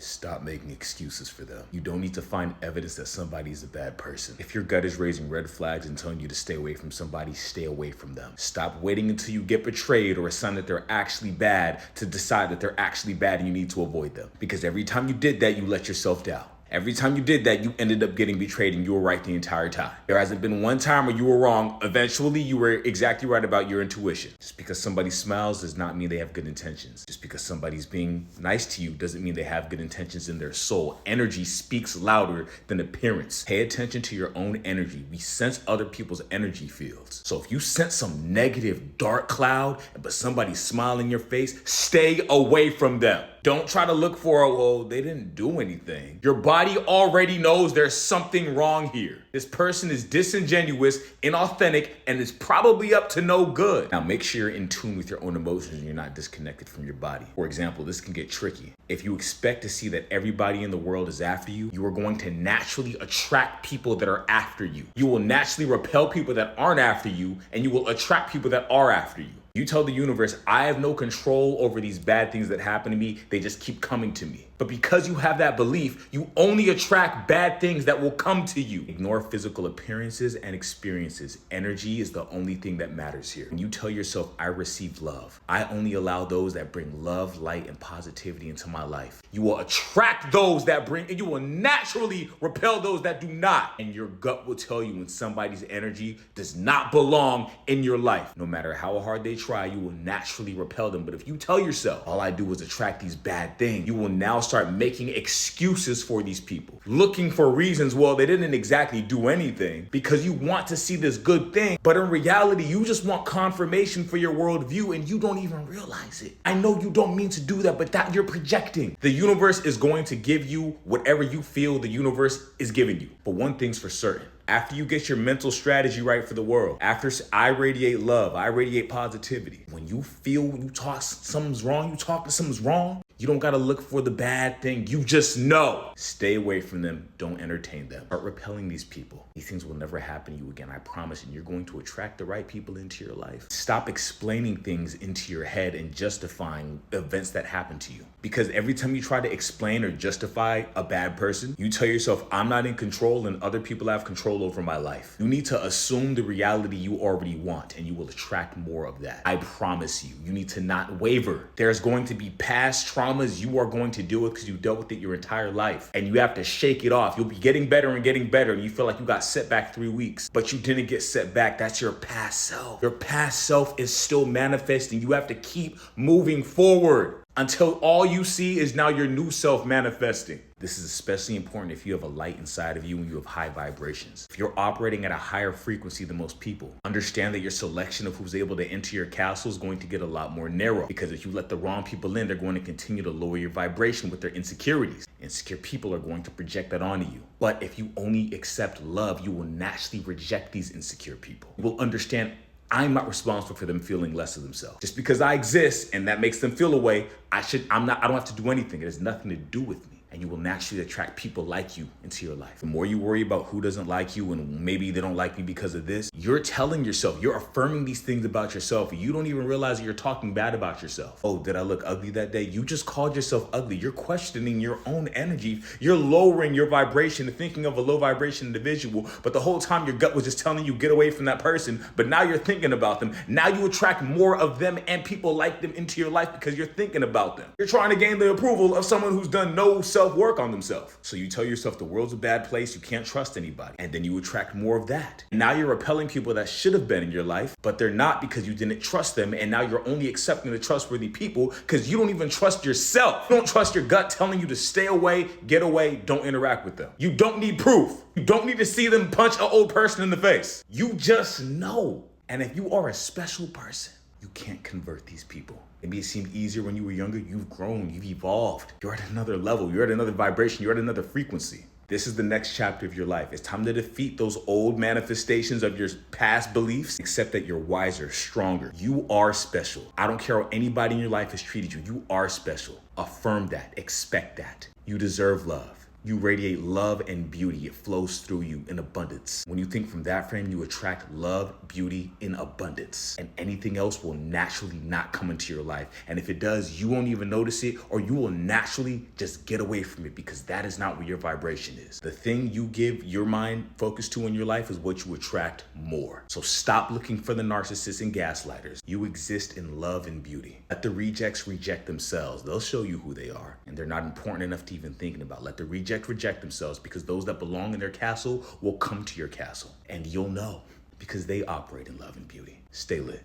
Stop making excuses for them. You don't need to find evidence that somebody is a bad person. If your gut is raising red flags and telling you to stay away from somebody, stay away from them. Stop waiting until you get betrayed or a sign that they're actually bad to decide that they're actually bad and you need to avoid them. Because every time you did that, you let yourself down. Every time you did that, you ended up getting betrayed and you were right the entire time. There hasn't been one time where you were wrong. Eventually, you were exactly right about your intuition. Just because somebody smiles does not mean they have good intentions. Just because somebody's being nice to you doesn't mean they have good intentions in their soul. Energy speaks louder than appearance. Pay attention to your own energy. We sense other people's energy fields. So if you sense some negative dark cloud, but somebody's smiling in your face, stay away from them. Don't try to look for, well, they didn't do anything. Your body already knows there's something wrong here. This person is disingenuous, inauthentic, and is probably up to no good. Now, make sure you're in tune with your own emotions and you're not disconnected from your body. For example, this can get tricky. If you expect to see that everybody in the world is after you, you are going to naturally attract people that are after you. You will naturally repel people that aren't after you, and you will attract people that are after you. You tell the universe, I have no control over these bad things that happen to me. They just keep coming to me. But because you have that belief, you only attract bad things that will come to you. Ignore physical appearances and experiences. Energy is the only thing that matters here. When you tell yourself, I receive love, I only allow those that bring love, light, and positivity into my life. You will attract those that bring, and you will naturally repel those that do not. And your gut will tell you when somebody's energy does not belong in your life. No matter how hard they try, you will naturally repel them. But if you tell yourself, all I do is attract these bad things, you will now start making excuses for these people, looking for reasons, well, they didn't exactly do anything, because you want to see this good thing. But in reality, you just want confirmation for your worldview and you don't even realize it. I know you don't mean to do that, but that you're projecting. The universe is going to give you whatever you feel the universe is giving you. But one thing's for certain. After you get your mental strategy right for the world, after I radiate love, I radiate positivity. When you feel, when you talk something's wrong, you talk to something's wrong, you don't gotta look for the bad thing. You just know. Stay away from them. Don't entertain them. Start repelling these people. These things will never happen to you again, I promise. And you're going to attract the right people into your life. Stop explaining things into your head and justifying events that happen to you. Because every time you try to explain or justify a bad person, you tell yourself, I'm not in control and other people have control over my life. You need to assume the reality you already want and you will attract more of that. I promise you. You need to not waver. There's going to be past traumas you are going to deal with because you dealt with it your entire life. And you have to shake it off. You'll be getting better and getting better. And you feel like you got set back 3 weeks, but you didn't get set back. That's your past self. Your past self is still manifesting. You have to keep moving forward until all you see is now your new self manifesting. This is especially important if you have a light inside of you and you have high vibrations. If you're operating at a higher frequency than most people, understand that your selection of who's able to enter your castle is going to get a lot more narrow, because if you let the wrong people in, they're going to continue to lower your vibration with their insecurities. Insecure people are going to project that onto you. But if you only accept love, you will naturally reject these insecure people. You will understand, I'm not responsible for them feeling less of themselves. Just because I exist and that makes them feel a way, I don't have to do anything. It has nothing to do with me. And you will naturally attract people like you into your life. The more you worry about who doesn't like you and maybe they don't like me because of this, you're telling yourself, you're affirming these things about yourself. You don't even realize that you're talking bad about yourself. Oh, did I look ugly that day? You just called yourself ugly. You're questioning your own energy. You're lowering your vibration and thinking of a low vibration individual. But the whole time your gut was just telling you, get away from that person. But now you're thinking about them. Now you attract more of them and people like them into your life because you're thinking about them. You're trying to gain the approval of someone who's done no self-work on themselves. So you tell yourself the world's a bad place, you can't trust anybody. And then you attract more of that. Now you're repelling people that should have been in your life, but they're not because you didn't trust them. And now you're only accepting the trustworthy people because you don't even trust yourself. You don't trust your gut telling you to stay away, get away, don't interact with them. You don't need proof. You don't need to see them punch an old person in the face. You just know. And if you are a special person, you can't convert these people. Maybe it seemed easier when you were younger. You've grown, you've evolved. You're at another level. You're at another vibration. You're at another frequency. This is the next chapter of your life. It's time to defeat those old manifestations of your past beliefs. Accept that you're wiser, stronger. You are special. I don't care how anybody in your life has treated you. You are special. Affirm that. Expect that. You deserve love. You radiate love and beauty. It flows through you in abundance. When you think from that frame, you attract love, beauty in abundance. And anything else will naturally not come into your life. And if it does, you won't even notice it, or you will naturally just get away from it, because that is not where your vibration is. The thing you give your mind focus to in your life is what you attract more. So stop looking for the narcissists and gaslighters. You exist in love and beauty. Let the rejects reject themselves. They'll show you who they are, and they're not important enough to even thinking about. Let the reject themselves, because those that belong in their castle will come to your castle, and you'll know, because they operate in love and beauty. Stay lit.